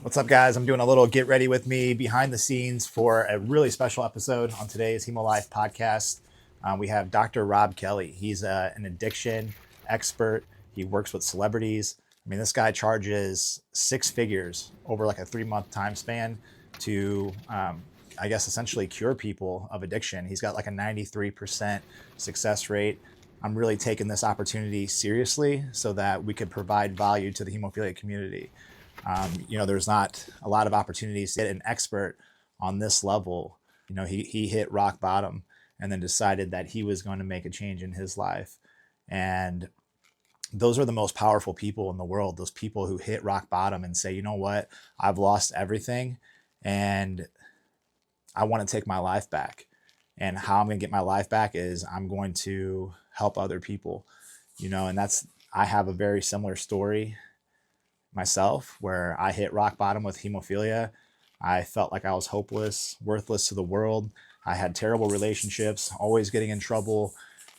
What's up, guys? I'm doing a little get ready with me behind the scenes for a really special episode on today's Hemo Life podcast. We have Dr. Robb Kelly. He's an addiction expert. He works with celebrities. I mean, this guy charges six figures over like a 3-month time span to, I guess, essentially cure people of addiction. He's got like a 93% success rate. I'm really taking this opportunity seriously so that we could provide value to the hemophilia community. There's not a lot of opportunities to get an expert on this level. He hit rock bottom and then decided that he was going to make a change in his life. And those are the most powerful people in the world. Those people who hit rock bottom and say, you know what, I've lost everything and I want to take my life back. And how I'm going to get my life back is I'm going to help other people, and I have a very similar story myself where I hit rock bottom with hemophilia. I felt like I was hopeless, worthless to the world. I had terrible relationships, always getting in trouble.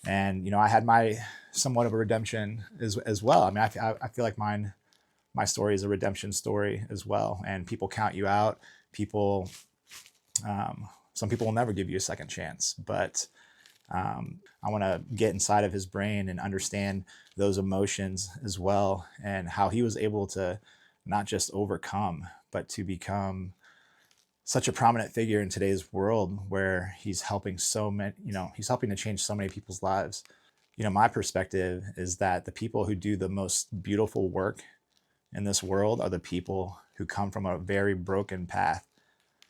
And, I had my somewhat of a redemption as well. I mean, I feel like my story is a redemption story as well. And people count you out. Some people will never give you a second chance, but I want to get inside of his brain and understand those emotions as well, and how he was able to not just overcome, but to become such a prominent figure in today's world where he's helping he's helping to change so many people's lives. My perspective is that the people who do the most beautiful work in this world are the people who come from a very broken path.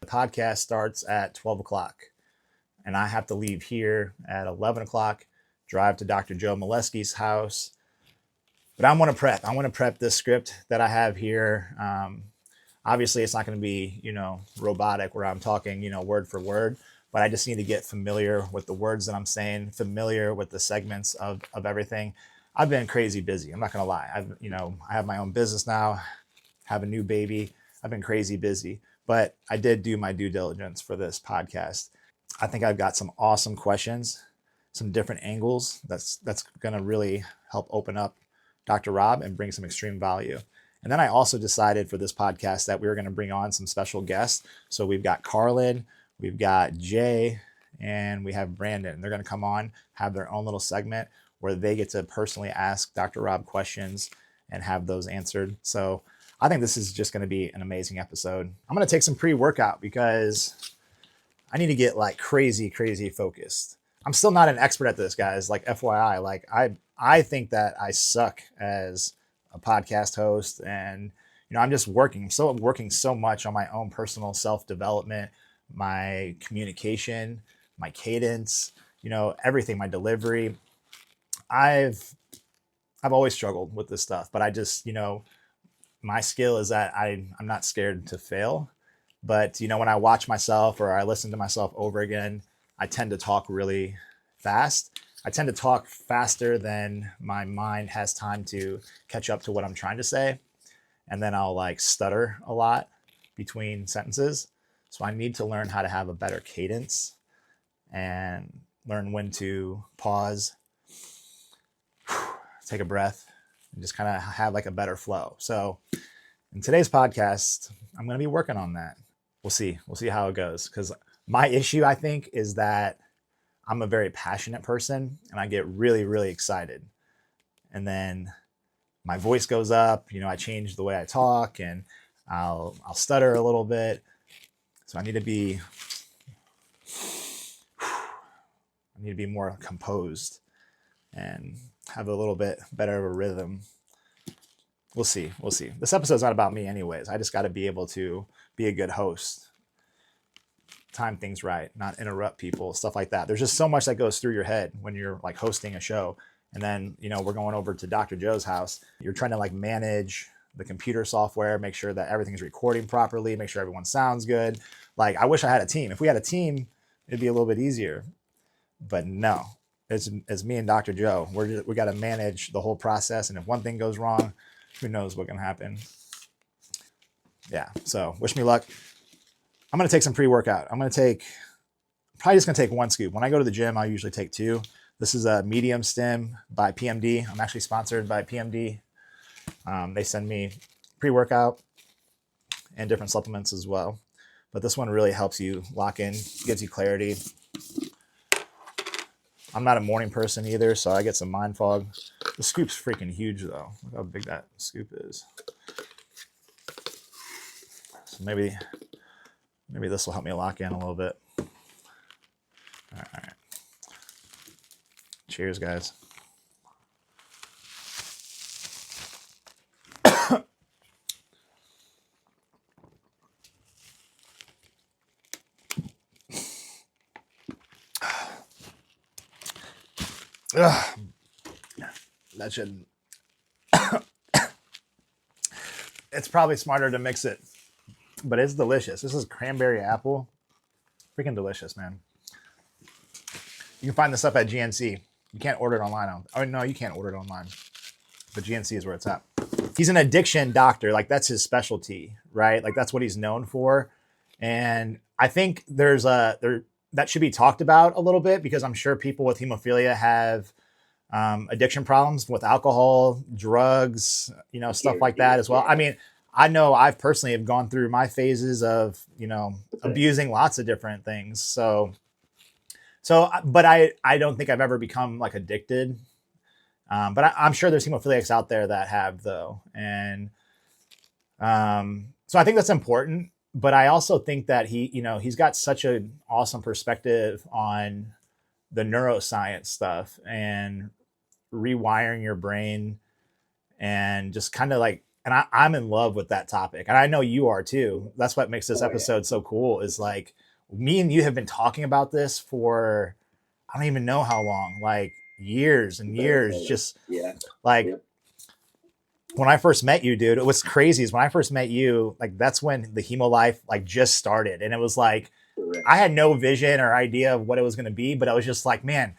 The podcast starts at 12 o'clock. And I have to leave here at 11 o'clock, drive to Dr. Joe Molesky's house. But I want to prep this script that I have here. Obviously, it's not going to be, robotic where I'm talking, word for word. But I just need to get familiar with the words that I'm saying, familiar with the segments of everything. I've been crazy busy. I'm not going to lie. I have my own business now, have a new baby. I've been crazy busy. But I did do my due diligence for this podcast. I think I've got some awesome questions, some different angles that's going to really help open up Dr. Robb and bring some extreme value. And then I also decided for this podcast that we were going to bring on some special guests. So we've got Carlin, we've got Jay, and we have Brandon. They're going to come on, have their own little segment where they get to personally ask Dr. Robb questions and have those answered. So I think this is just going to be an amazing episode. I'm going to take some pre-workout because I need to get like crazy focused. I'm still not an expert at this, guys. Like FYI, like I think that I suck as a podcast host, and I'm just working so much on my own personal self-development, my communication, my cadence, everything, my delivery. I've always struggled with this stuff, but I just, my skill is that I'm not scared to fail. But, when I watch myself or I listen to myself over again, I tend to talk really fast. I tend to talk faster than my mind has time to catch up to what I'm trying to say. And then I'll like stutter a lot between sentences. So I need to learn how to have a better cadence and learn when to pause, take a breath, and just kind of have like a better flow. So in today's podcast, I'm going to be working on that. We'll see how it goes. Because my issue, I think, is that I'm a very passionate person and I get really, really excited. And then my voice goes up, I change the way I talk and I'll stutter a little bit. So I need to be more composed and have a little bit better of a rhythm. We'll see. This episode's not about me anyways. I just got to be able to be a good host, time things right, not interrupt people, stuff like that. There's just so much that goes through your head when you're like hosting a show. And then, we're going over to Dr. Joe's house. You're trying to like manage the computer software, make sure that everything's recording properly, make sure everyone sounds good. Like, I wish I had a team. If we had a team, it'd be a little bit easier. But no, it's me and Dr. Joe. We got to manage the whole process. And if one thing goes wrong, who knows what can happen. Yeah, so wish me luck. I'm going to take some pre-workout. Probably just going to take one scoop. When I go to the gym, I usually take two. This is a medium stim by PMD. I'm actually sponsored by PMD. They send me pre-workout and different supplements as well. But this one really helps you lock in, gives you clarity. I'm not a morning person either, so I get some mind fog. The scoop's freaking huge though. Look how big that scoop is. So maybe this will help me lock in a little bit. All right. Cheers, guys. That should. It's probably smarter to mix it, but it's delicious. This is cranberry apple. Freaking delicious, man. You can find this up at GNC. You can't order it online. Oh, no, you can't order it online. But GNC is where it's at. He's an addiction doctor. Like, that's his specialty, right? Like, that's what he's known for. And I think that should be talked about a little bit, because I'm sure people with hemophilia have addiction problems with alcohol, drugs, stuff like that as well. I mean, I know I've personally have gone through my phases of, abusing lots of different things. So, but I don't think I've ever become like addicted. But I'm sure there's hemophiliacs out there that have, though. And so I think that's important. But I also think that he's got such an awesome perspective on the neuroscience stuff and rewiring your brain, and just kind of like, and I'm in love with that topic. And I know you are too. That's what makes this episode so cool, is like, me and you have been talking about this for, I don't even know how long, like years and years. Just like, when I first met you, dude, it was crazy. Is when I first met you, like, that's when the Hemo Life like just started. And it was like, I had no vision or idea of what it was going to be, but I was just like, man,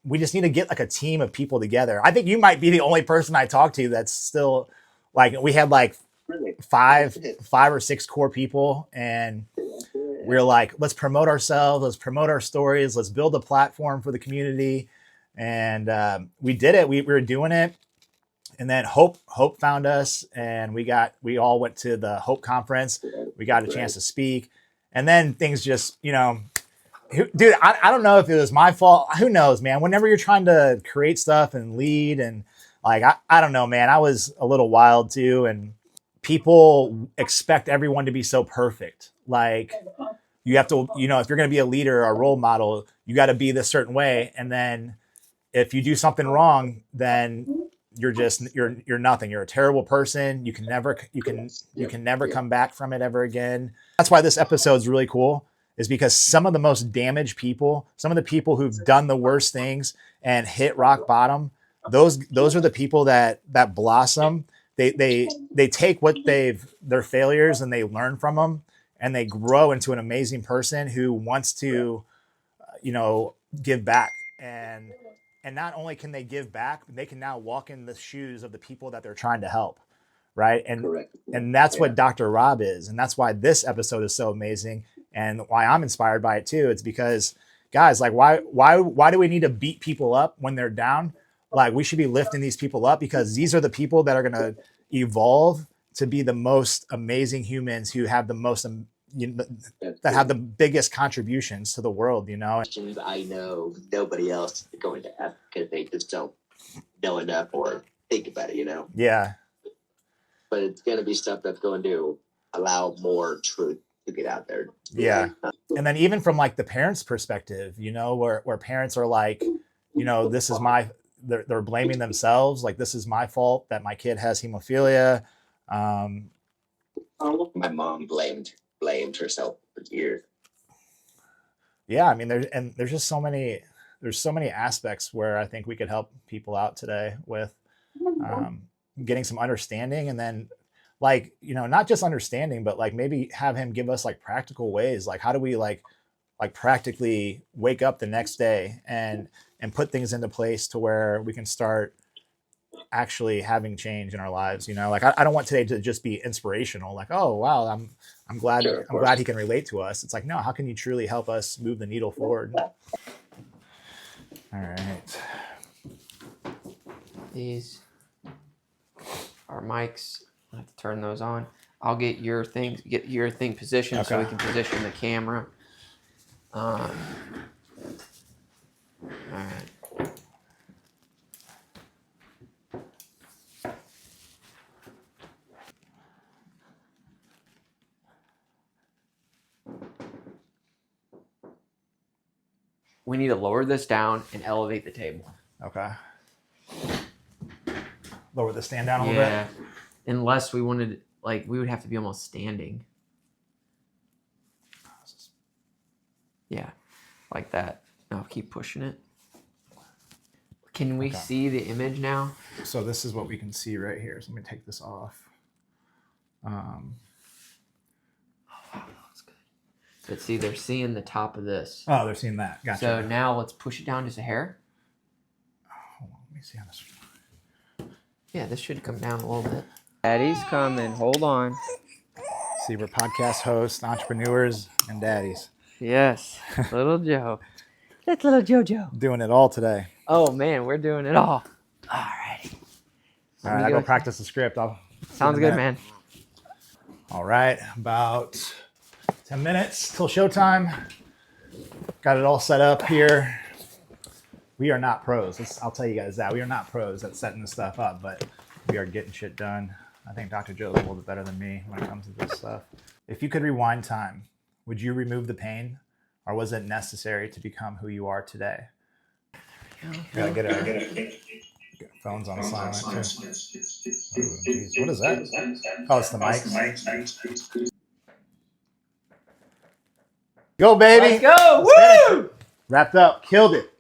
we just need to get like a team of people together. I think you might be the only person I talked to that's still like, we had like five or six core people, and we were like, let's promote ourselves, let's promote our stories, let's build a platform for the community. And we did it. We were doing it. And then Hope found us, and we all went to the Hope conference. We got a chance to speak, and then things just, dude, I don't know if it was my fault. Who knows, man? Whenever you're trying to create stuff and lead, and like, I don't know, man, I was a little wild too. And people expect everyone to be so perfect. Like, you have to, if you're going to be a leader or a role model, you got to be this certain way. And then if you do something wrong, then you're nothing. You're a terrible person. You can never come back from it ever again. That's why this episode is really cool, is because some of the most damaged people, some of the people who've done the worst things and hit rock bottom, those are the people that blossom. They take what their failures, and they learn from them, and they grow into an amazing person who wants to, give back. And not only can they give back, but they can now walk in the shoes of the people that they're trying to help. Right. And that's what Dr. Robb is. And that's why this episode is so amazing, and why I'm inspired by it too. It's because, guys, like, why do we need to beat people up when they're down? Like, we should be lifting these people up, because these are the people that are going to evolve to be the most amazing humans, who have the most, that have the biggest contributions to the world, I know nobody else is going to ask, because they just don't know enough or think about it, Yeah. But it's going to be stuff that's going to allow more truth to get out there. Yeah. And then even from like the parents' perspective, where parents are like, this is they're blaming themselves. Like, this is my fault that my kid has hemophilia. My mom blamed herself for years. Yeah. I mean, there's just so many aspects where I think we could help people out today with getting some understanding. And then, like, not just understanding, but like, maybe have him give us like practical ways. Like, how do we like practically wake up the next day and put things into place to where we can start actually having change in our lives. Like, I don't want today to just be inspirational. Like, oh wow, I'm glad he can relate to us. It's like, no, how can you truly help us move the needle forward? All right. These are mics. I have to turn those on. I'll get your thing positioned so we can position the camera. All right. We need to lower this down and elevate the table. Okay. Lower the stand down a little bit. Unless we wanted, like, we would have to be almost standing. Yeah, like that. No, keep pushing it. Can we see the image now? So this is what we can see right here. So let me take this off. Oh, wow, that's good. But see, they're seeing the top of this. Oh, they're seeing that. Gotcha. So now let's push it down just a hair. Hold on, let me see how this. Yeah, this should come down a little bit. Daddy's coming. Hold on. See, we're podcast hosts, entrepreneurs, and daddies. Yes, little Joe. That's little JoJo. Doing it all today. Oh, man, we're doing it all. All righty. All right, I'll go practice the script. Sounds good, man. All right, about 10 minutes till showtime. Got it all set up here. We are not pros. I'll tell you guys that. We are not pros at setting this stuff up, but we are getting shit done. I think Dr. Joe's a little bit better than me when it comes to this stuff. If you could rewind time, would you remove the pain, or was it necessary to become who you are today? Gotta get it. Phone's on silent too. Ooh, geez. What is that? Oh, it's the mic. Go, baby. Let's go. Woo! Wrapped up. Killed it.